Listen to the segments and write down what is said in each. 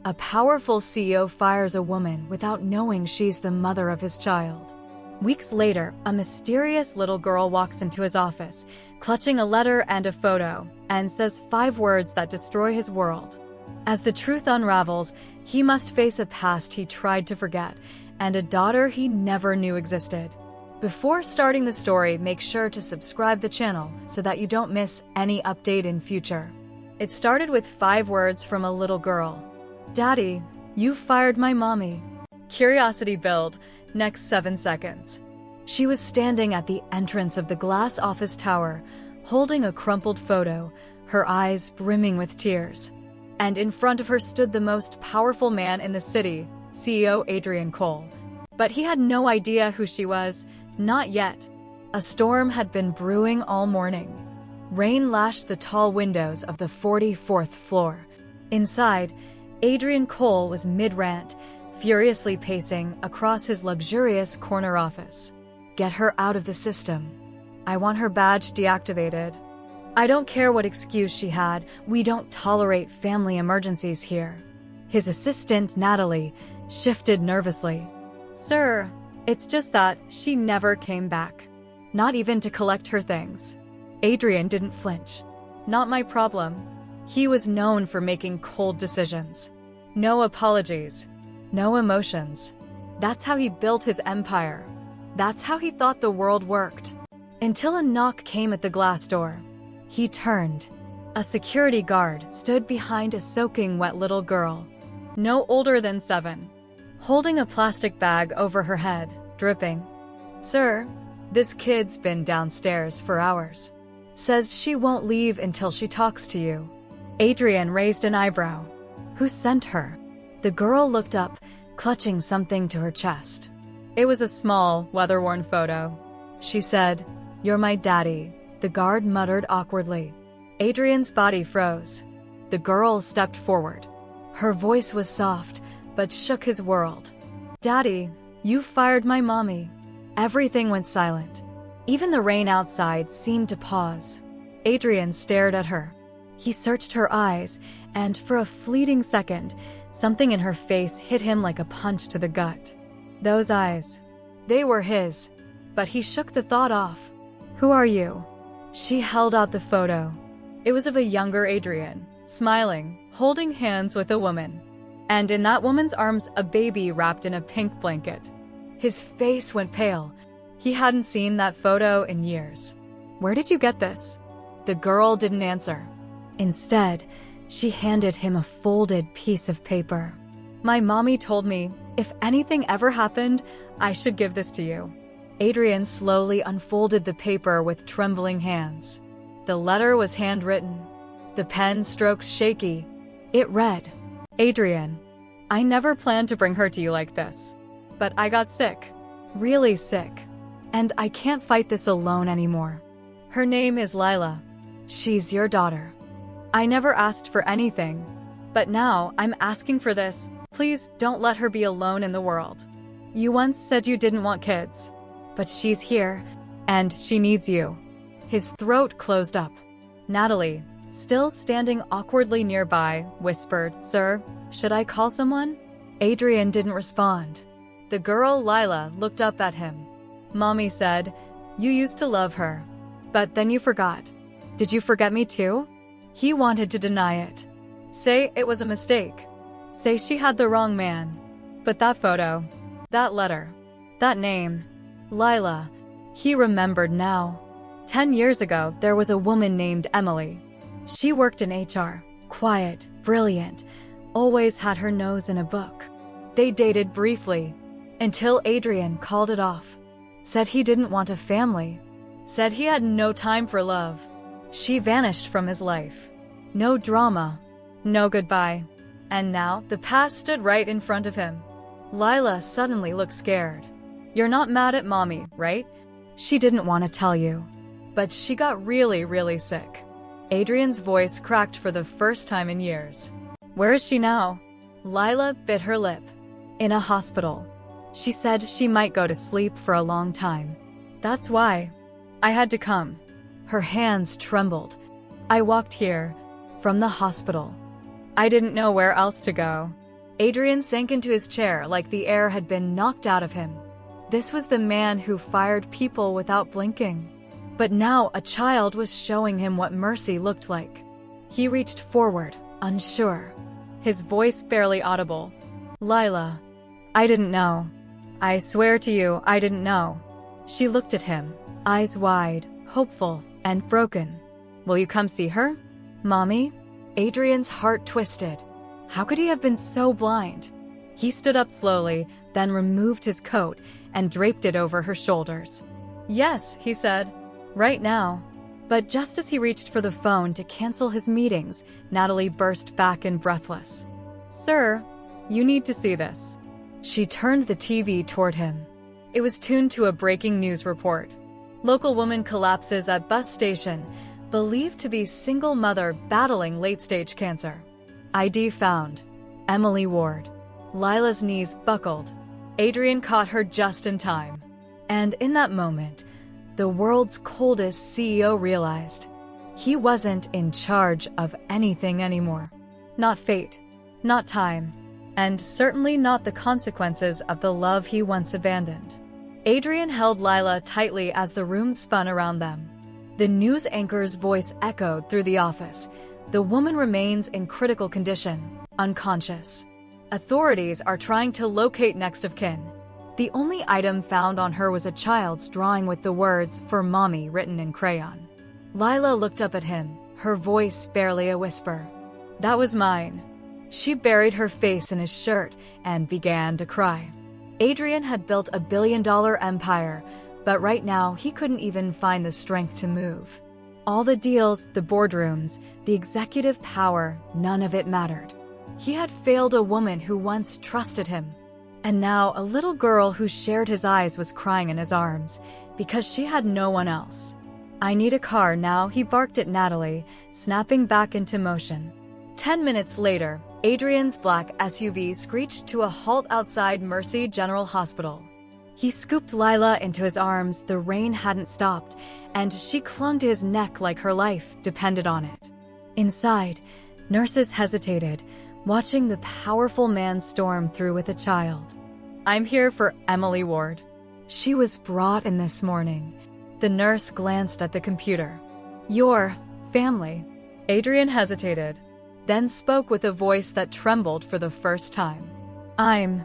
A powerful CEO fires a woman without knowing she's the mother of his child. Weeks later, a mysterious little girl walks into his office, clutching a letter and a photo, and says 5 words that destroy his world. As the truth unravels, he must face a past he tried to forget, and a daughter he never knew existed. Before starting the story, make sure to subscribe the channel so that you don't miss any update in future. It started with 5 words from a little girl. Daddy, you fired my mommy. Curiosity build, next 7 seconds. She was standing at the entrance of the glass office tower, holding a crumpled photo, her eyes brimming with tears. And in front of her stood the most powerful man in the city, CEO Adrian Cole. But he had no idea who she was, not yet. A storm had been brewing all morning. Rain lashed the tall windows of the 44th floor. Inside, Adrian Cole was mid-rant, furiously pacing across his luxurious corner office. Get her out of the system. I want her badge deactivated. I don't care what excuse she had, we don't tolerate family emergencies here. His assistant, Natalie, shifted nervously. Sir, it's just that she never came back. Not even to collect her things. Adrian didn't flinch. Not my problem. He was known for making cold decisions. No apologies. No emotions. That's how he built his empire. That's how he thought the world worked. Until a knock came at the glass door. He turned. A security guard stood behind a soaking wet little girl, no older than 7, holding a plastic bag over her head, dripping. Sir, this kid's been downstairs for hours. Says she won't leave until she talks to you. Adrian raised an eyebrow. Who sent her? The girl looked up, clutching something to her chest. It was a small, weather-worn photo. She said, "You're my daddy," the guard muttered awkwardly. Adrian's body froze. The girl stepped forward. Her voice was soft, but shook his world. Daddy, you fired my mommy. Everything went silent. Even the rain outside seemed to pause. Adrian stared at her. He searched her eyes, and for a fleeting second, something in her face hit him like a punch to the gut. Those eyes. They were his. But he shook the thought off. Who are you? She held out the photo. It was of a younger Adrian, smiling, holding hands with a woman. And in that woman's arms, a baby wrapped in a pink blanket. His face went pale. He hadn't seen that photo in years. Where did you get this? The girl didn't answer. Instead, she handed him a folded piece of paper. My mommy told me, if anything ever happened, I should give this to you. Adrian slowly unfolded the paper with trembling hands. The letter was handwritten. The pen strokes shaky. It read, Adrian, I never planned to bring her to you like this. But I got sick. Really sick. And I can't fight this alone anymore. Her name is Lila. She's your daughter. I never asked for anything. But now I'm asking for this. Please don't let her be alone in the world. You once said you didn't want kids. But she's here, and she needs you. His throat closed up. Natalie, still standing awkwardly nearby, whispered, Sir, should I call someone? Adrian didn't respond. The girl, Lila, looked up at him. Mommy said, you used to love her. But then you forgot. Did you forget me too? He wanted to deny it. Say it was a mistake. Say she had the wrong man. But that photo, that letter, that name, Lila, he remembered now. 10 years ago, there was a woman named Emily. She worked in HR, quiet, brilliant, always had her nose in a book. They dated briefly, until Adrian called it off. Said he didn't want a family. Said he had no time for love. She vanished from his life. No drama. No goodbye. And now, the past stood right in front of him. Lila suddenly looked scared. You're not mad at mommy, right? She didn't want to tell you. But she got really, really sick. Adrian's voice cracked for the first time in years. Where is she now? Lila bit her lip. In a hospital. She said she might go to sleep for a long time. That's why I had to come. Her hands trembled. I walked here, from the hospital. I didn't know where else to go. Adrian sank into his chair like the air had been knocked out of him. This was the man who fired people without blinking. But now a child was showing him what mercy looked like. He reached forward, unsure, his voice barely audible. "Lila, I didn't know. I swear to you, I didn't know." She looked at him, eyes wide, hopeful, and broken. "Will you come see her, Mommy?" Adrian's heart twisted. How could he have been so blind? He stood up slowly, then removed his coat and draped it over her shoulders. "Yes," he said, "right now." But just as he reached for the phone to cancel his meetings, Natalie burst back in breathless. "Sir, you need to see this." She turned the TV toward him. It was tuned to a breaking news report. Local woman collapses at bus station, believed to be single mother battling late-stage cancer. ID found. Emily Ward. Lila's knees buckled. Adrian caught her just in time. And in that moment, the world's coldest CEO realized he wasn't in charge of anything anymore. Not fate, not time, and certainly not the consequences of the love he once abandoned. Adrian held Lila tightly as the room spun around them. The news anchor's voice echoed through the office. The woman remains in critical condition, unconscious. Authorities are trying to locate next of kin. The only item found on her was a child's drawing with the words "For Mommy" written in crayon. Lila looked up at him, her voice barely a whisper. "That was mine." She buried her face in his shirt and began to cry. Adrian had built a billion-dollar empire, but right now he couldn't even find the strength to move. All the deals, the boardrooms, the executive power, none of it mattered. He had failed a woman who once trusted him. And now a little girl who shared his eyes was crying in his arms because she had no one else. "I need a car now," he barked at Natalie, snapping back into motion. 10 minutes later, Adrian's black SUV screeched to a halt outside Mercy General Hospital. He scooped Lila into his arms. The rain hadn't stopped, and she clung to his neck like her life depended on it. Inside, nurses hesitated, watching the powerful man storm through with a child. "I'm here for Emily Ward. She was brought in this morning." The nurse glanced at the computer. "Your family." Adrian hesitated, then spoke with a voice that trembled for the first time. I'm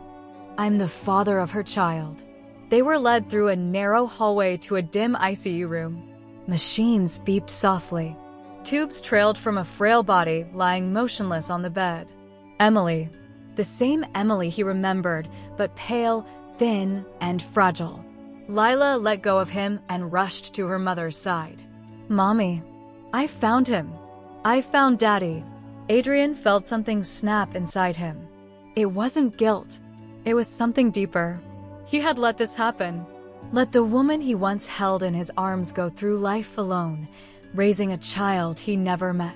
the father of her child." They were led through a narrow hallway to a dim ICU room. Machines beeped softly. Tubes trailed from a frail body lying motionless on the bed. Emily. The same Emily he remembered, but pale, thin, and fragile. Lila let go of him and rushed to her mother's side. "Mommy, I found him. I found Daddy." Adrian felt something snap inside him. It wasn't guilt. It was something deeper. He had let this happen. Let the woman he once held in his arms go through life alone, raising a child he never met.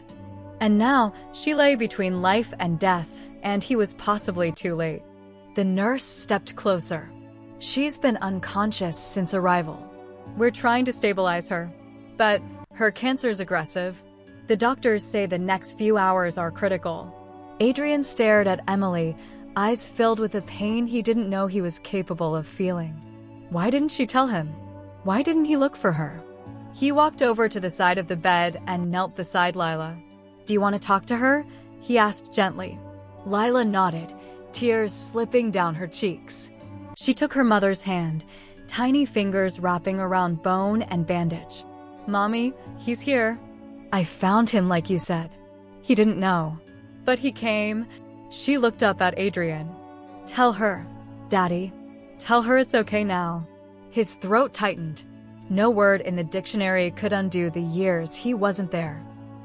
And now she lay between life and death, and he was possibly too late. The nurse stepped closer. "She's been unconscious since arrival. We're trying to stabilize her, but her cancer's aggressive. The doctors say the next few hours are critical." Adrian stared at Emily, eyes filled with a pain he didn't know he was capable of feeling. Why didn't she tell him? Why didn't he look for her? He walked over to the side of the bed and knelt beside Lila. "Do you want to talk to her?" he asked gently. Lila nodded, tears slipping down her cheeks. She took her mother's hand, tiny fingers wrapping around bone and bandage. "Mommy, he's here. I found him like you said. He didn't know. But he came." She looked up at Adrian. "Tell her, Daddy. Tell her it's okay now." His throat tightened. No word in the dictionary could undo the years he wasn't there.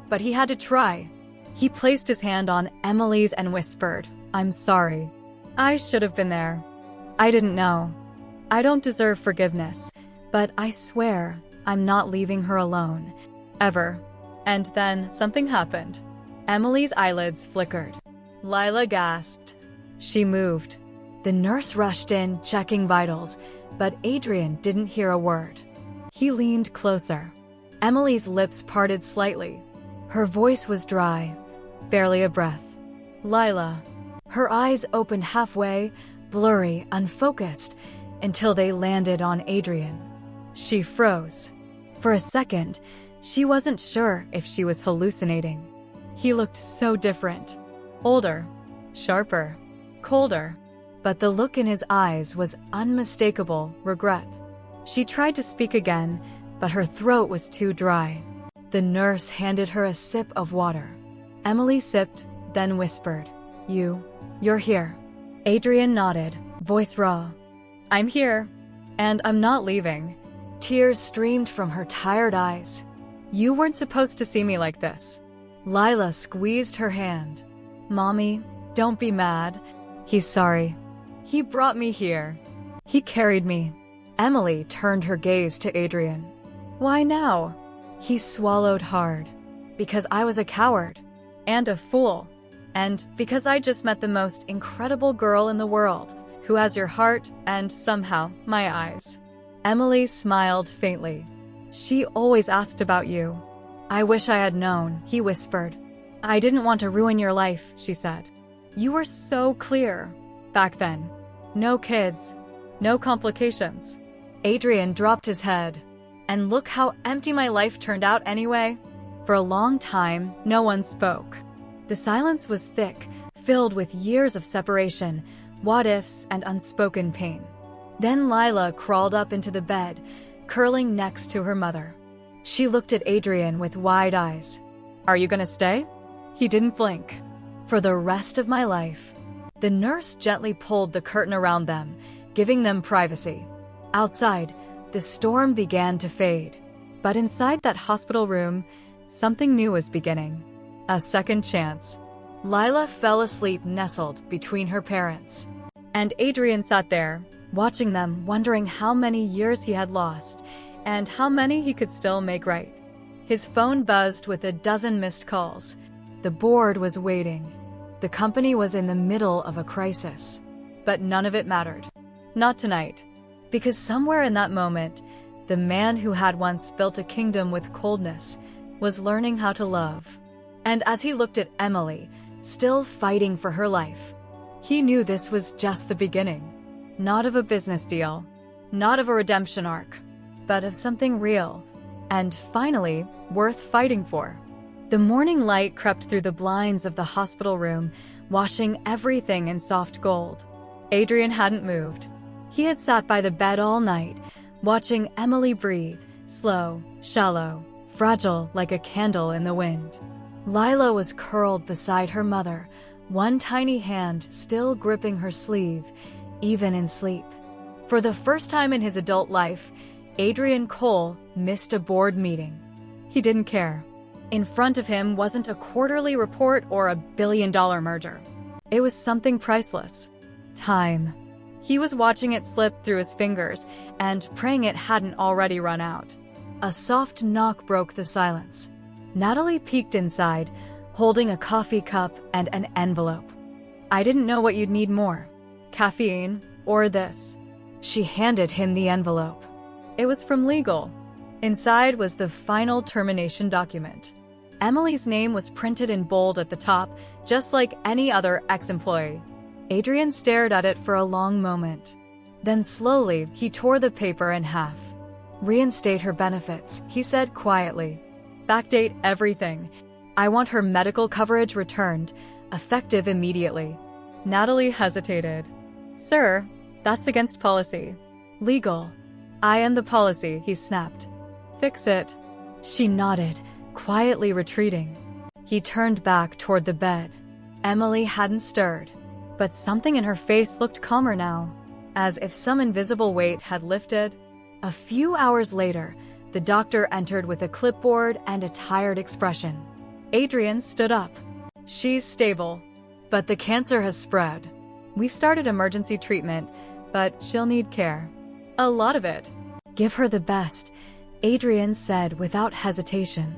But he had to try. He placed his hand on Emily's and whispered, "I'm sorry. I should have been there. I didn't know. I don't deserve forgiveness, but I swear I'm not leaving her alone. Ever." And then something happened. Emily's eyelids flickered. Lila gasped. She moved. The nurse rushed in, checking vitals, but Adrian didn't hear a word. He leaned closer. Emily's lips parted slightly. Her voice was dry, barely a breath. "Lila." Her eyes opened halfway, blurry, unfocused, until they landed on Adrian. She froze. For a second, she wasn't sure if she was hallucinating. He looked so different. Older, sharper, colder. But the look in his eyes was unmistakable regret. She tried to speak again, but her throat was too dry. The nurse handed her a sip of water. Emily sipped, then whispered, You're here." Adrian nodded, voice raw. "I'm here, and I'm not leaving." Tears streamed from her tired eyes. "You weren't supposed to see me like this." Lila squeezed her hand. "Mommy, don't be mad. He's sorry. He brought me here. He carried me." Emily turned her gaze to Adrian. "Why now?" He swallowed hard. "Because I was a coward. And a fool. And because I just met the most incredible girl in the world, who has your heart and, somehow, my eyes." Emily smiled faintly. "She always asked about you." "I wish I had known," he whispered. "I didn't want to ruin your life," she said. "You were so clear. Back then. No kids. No complications." Adrian dropped his head. "And look how empty my life turned out anyway." For a long time, no one spoke. The silence was thick, filled with years of separation, what-ifs, and unspoken pain. Then Lila crawled up into the bed, curling next to her mother. She looked at Adrian with wide eyes. "Are you gonna stay?" He didn't blink. "For the rest of my life." The nurse gently pulled the curtain around them, giving them privacy. Outside, the storm began to fade. But inside that hospital room, something new was beginning. A second chance. Lila fell asleep nestled between her parents. And Adrian sat there, watching them, wondering how many years he had lost, and how many he could still make right. His phone buzzed with a dozen missed calls. The board was waiting. The company was in the middle of a crisis. But none of it mattered. Not tonight. Because somewhere in that moment, the man who had once built a kingdom with coldness was learning how to love. And as he looked at Emily, still fighting for her life, he knew this was just the beginning. Not of a business deal, not of a redemption arc, but of something real, and finally, worth fighting for. The morning light crept through the blinds of the hospital room, washing everything in soft gold. Adrian hadn't moved. He had sat by the bed all night, watching Emily breathe, slow, shallow, fragile like a candle in the wind. Lila was curled beside her mother, one tiny hand still gripping her sleeve, even in sleep. For the first time in his adult life, Adrian Cole missed a board meeting. He didn't care. In front of him wasn't a quarterly report or a billion-dollar merger. It was something priceless. Time. He was watching it slip through his fingers and praying it hadn't already run out. A soft knock broke the silence. Natalie peeked inside, holding a coffee cup and an envelope. "I didn't know what you'd need more. Caffeine or this." She handed him the envelope. It was from legal. Inside was the final termination document. Emily's name was printed in bold at the top, just like any other ex-employee. Adrian stared at it for a long moment. Then slowly, he tore the paper in half. "Reinstate her benefits," he said quietly. "Backdate everything. I want her medical coverage returned, effective immediately." Natalie hesitated. "Sir, that's against policy." "Legal. I am the policy," he snapped. "Fix it." She nodded, quietly retreating. He turned back toward the bed. Emily hadn't stirred, but something in her face looked calmer now, as if some invisible weight had lifted. A few hours later, the doctor entered with a clipboard and a tired expression. Adrian stood up. "She's stable, but the cancer has spread. We've started emergency treatment, but she'll need care. A lot of it." "Give her the best," Adrian said without hesitation.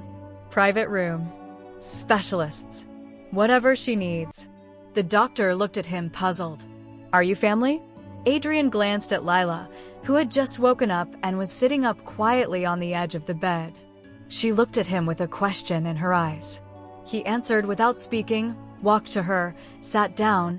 "Private room. Specialists. Whatever she needs." The doctor looked at him puzzled. "Are you family?" Adrian glanced at Lila, who had just woken up and was sitting up quietly on the edge of the bed. She looked at him with a question in her eyes. He answered without speaking, walked to her, sat down,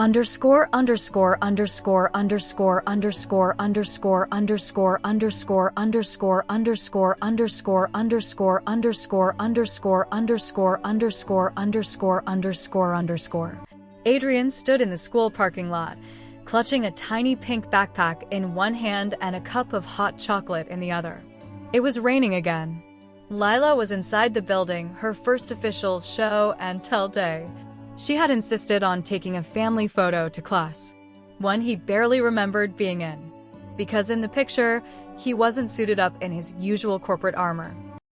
underscore underscore underscore underscore underscore underscore underscore underscore underscore underscore underscore underscore underscore underscore underscore underscore underscore underscore underscore. Adrian stood in the school parking lot, clutching a tiny pink backpack in one hand and a cup of hot chocolate in the other. It was raining again. Lila was inside the building, her first official show and tell day. She had insisted on taking a family photo to class, one he barely remembered being in, because in the picture, he wasn't suited up in his usual corporate armor.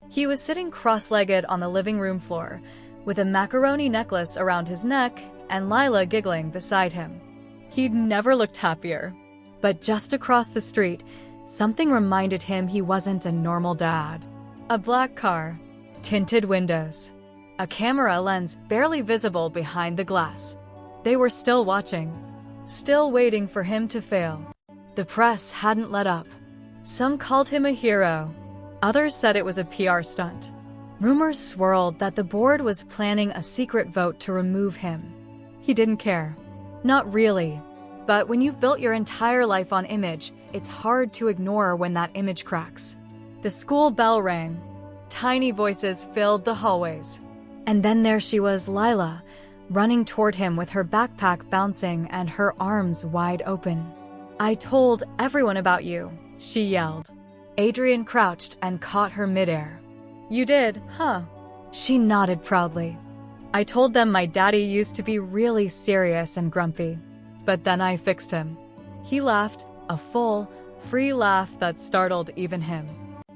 He was sitting cross-legged on the living room floor, with a macaroni necklace around his neck and Lila giggling beside him. He'd never looked happier. But just across the street, something reminded him he wasn't a normal dad. A black car, tinted windows, a camera lens barely visible behind the glass. They were still watching, still waiting for him to fail. The press hadn't let up. Some called him a hero. Others said it was a PR stunt. Rumors swirled that the board was planning a secret vote to remove him. He didn't care. Not really. But when you've built your entire life on image, it's hard to ignore when that image cracks. The school bell rang. Tiny voices filled the hallways. And then there she was, Lila, running toward him with her backpack bouncing and her arms wide open. "I told everyone about you," she yelled. Adrian crouched and caught her midair. "You did, huh?" She nodded proudly. "I told them my daddy used to be really serious and grumpy. But then I fixed him." He laughed, a full, free laugh that startled even him.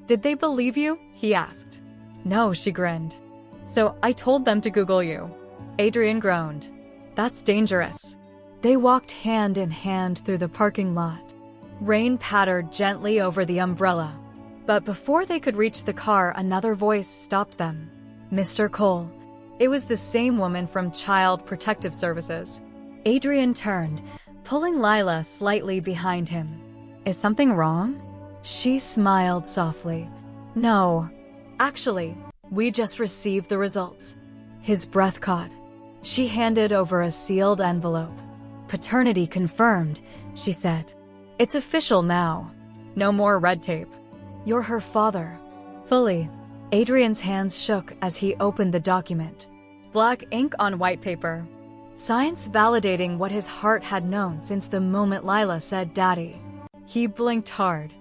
"Did they believe you?" he asked. "No," she grinned. "So I told them to Google you." Adrian groaned. "That's dangerous." They walked hand in hand through the parking lot. Rain pattered gently over the umbrella. But before they could reach the car, another voice stopped them. "Mr. Cole." It was the same woman from Child Protective Services. Adrian turned, pulling Lila slightly behind him. "Is something wrong?" She smiled softly. "No. Actually, we just received the results." His breath caught. She handed over a sealed envelope. "Paternity confirmed," she said. "It's official now. No more red tape. You're her father." Fully. Adrian's hands shook as he opened the document. Black ink on white paper. Science validating what his heart had known since the moment Lila said daddy. He blinked hard.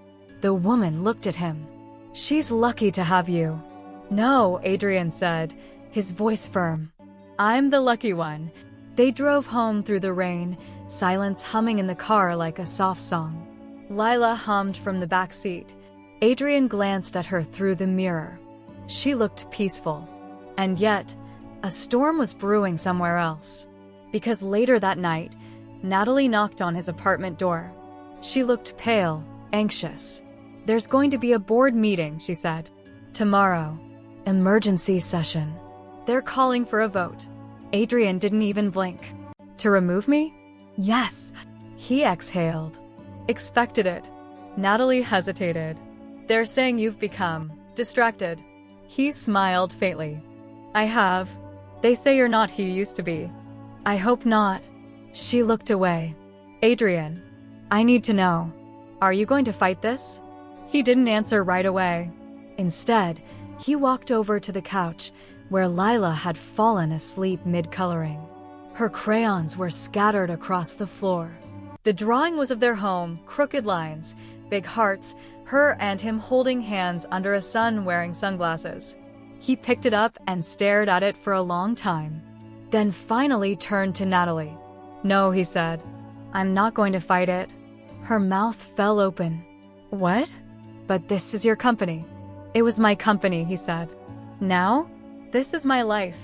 The woman looked at him. "She's lucky to have you." "No," Adrian said, his voice firm. "I'm the lucky one." They drove home through the rain, silence humming in the car like a soft song. Lila hummed from the back seat. Adrian glanced at her through the mirror. She looked peaceful. And yet, a storm was brewing somewhere else. Because later that night, Natalie knocked on his apartment door. She looked pale, anxious. "There's going to be a board meeting," she said. "Tomorrow. Emergency session. They're calling for a vote." Adrian didn't even blink. "To remove me?" "Yes." He exhaled. "Expected it." Natalie hesitated. "They're saying you've become distracted." He smiled faintly. "I have. They say you're not who you used to be." "I hope not." She looked away. "Adrian, I need to know. Are you going to fight this?" He didn't answer right away. Instead, he walked over to the couch, where Lila had fallen asleep mid-coloring. Her crayons were scattered across the floor. The drawing was of their home, crooked lines, big hearts, her and him holding hands under a sun wearing sunglasses. He picked it up and stared at it for a long time, then finally turned to Natalie. "No," he said. "I'm not going to fight it." Her mouth fell open. "What?" "But this is your company." "It was my company," he said. "Now? This is my life.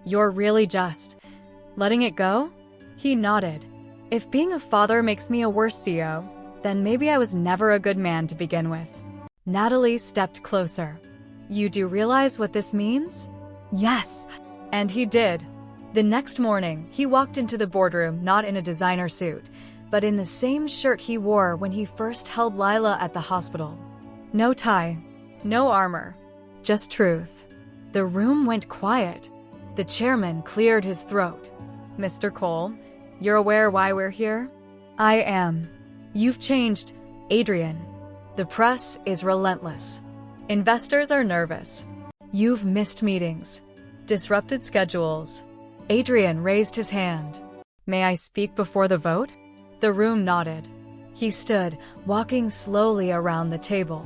You're really just letting it go?" He nodded. "If being a father makes me a worse CEO, then maybe I was never a good man to begin with." Natalie stepped closer. "You do realize what this means?" "Yes." And he did. The next morning, he walked into the boardroom not in a designer suit, but in the same shirt he wore when he first held Lila at the hospital. No tie, no armor, just truth. The room went quiet. The chairman cleared his throat. "Mr. Cole, You're aware why we're here? I am. You've changed, Adrian. The press is relentless. Investors are nervous. You've missed meetings, disrupted schedules. Adrian raised his hand. May I speak before the vote? The room nodded. He stood, walking slowly around the table.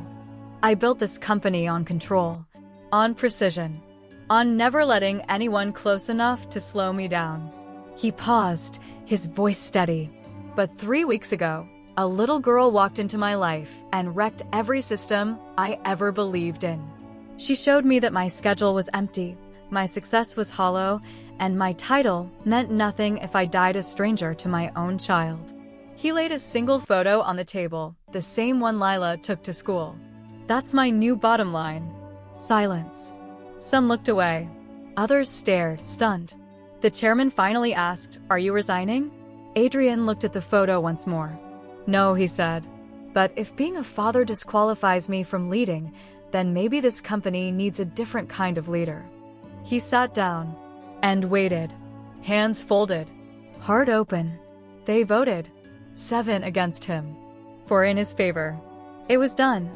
I built this company on control, on precision, on never letting anyone close enough to slow me down. He paused, his voice steady. But 3 weeks ago, a little girl walked into my life and wrecked every system I ever believed in. She showed me that my schedule was empty, my success was hollow, and my title meant nothing if I died a stranger to my own child. He laid a single photo on the table, the same one Lila took to school. That's my new bottom line. Silence. Some looked away. Others stared, stunned. The chairman finally asked, "Are you resigning?" Adrian looked at the photo once more. "No," he said. "But if being a father disqualifies me from leading, then maybe this company needs a different kind of leader." He sat down and waited, hands folded, heart open. They voted. 7 against him, 4 in his favor. It was done.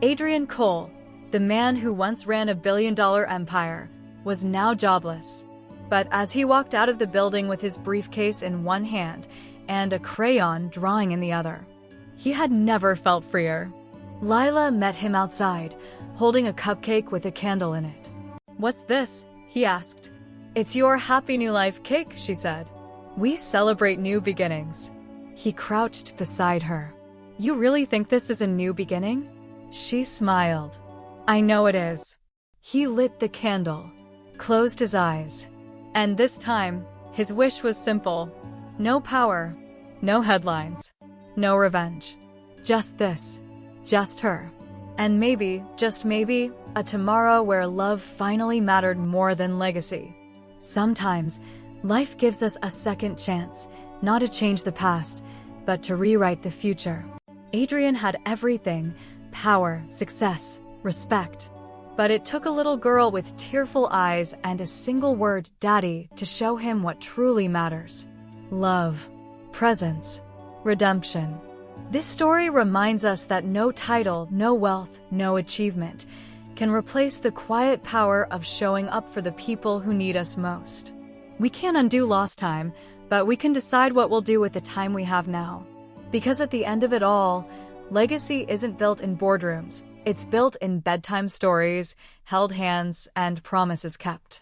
Adrian Cole, the man who once ran a billion-dollar empire, was now jobless. But as he walked out of the building with his briefcase in one hand and a crayon drawing in the other, he had never felt freer. Lila met him outside, holding a cupcake with a candle in it. "What's this?" he asked. "It's your Happy New Life cake," she said. "We celebrate new beginnings." He crouched beside her. "You really think this is a new beginning?" She smiled. "I know it is." He lit the candle, closed his eyes. And this time, his wish was simple. No power, no headlines, no revenge. Just this, just her. And maybe, just maybe, a tomorrow where love finally mattered more than legacy. Sometimes, life gives us a second chance, not to change the past, but to rewrite the future. Adrian had everything: power, success, respect. But it took a little girl with tearful eyes and a single word, "Daddy," to show him what truly matters. Love, presence, redemption. This story reminds us that no title, no wealth, no achievement can replace the quiet power of showing up for the people who need us most. We can't undo lost time, but we can decide what we'll do with the time we have now. Because at the end of it all, legacy isn't built in boardrooms. It's built in bedtime stories, held hands, and promises kept.